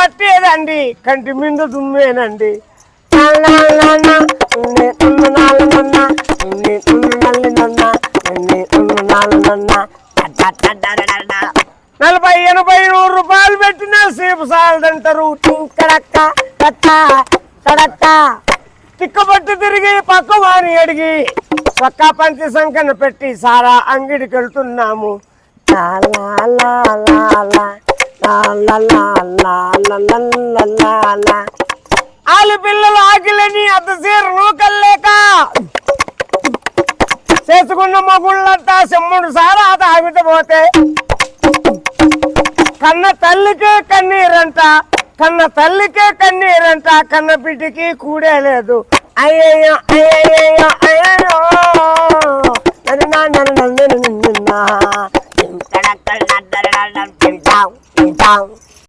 పట్టేదండి కంటి మింద దుమ్మేనండి. నలభై 80 100 రూపాయలు పెట్టినా సేపు సాలదంటారు. టింకడక్క కట్ట కడక్క తిక్కబట్టి తిరిగి పక్క వాని అడిగి పక్కా పంచి సంకన పెట్టి సారా అంగిడికి వెళ్తున్నాము. ఆలి పిల్లలు ఆకిలని అద్ద సీర నూకల్లేక చేసుకున్న మగుళ్ళంతా సెమ్ముడు సారా తాగిపోతే కన్న తల్లికే కన్నీరంట, కన్న తల్లికే కన్నీరంట, కన్న బిడ్డకి కూడే లేదు. అయ్యయ్యో అయ్యయ్యో అయ్యో తింటాం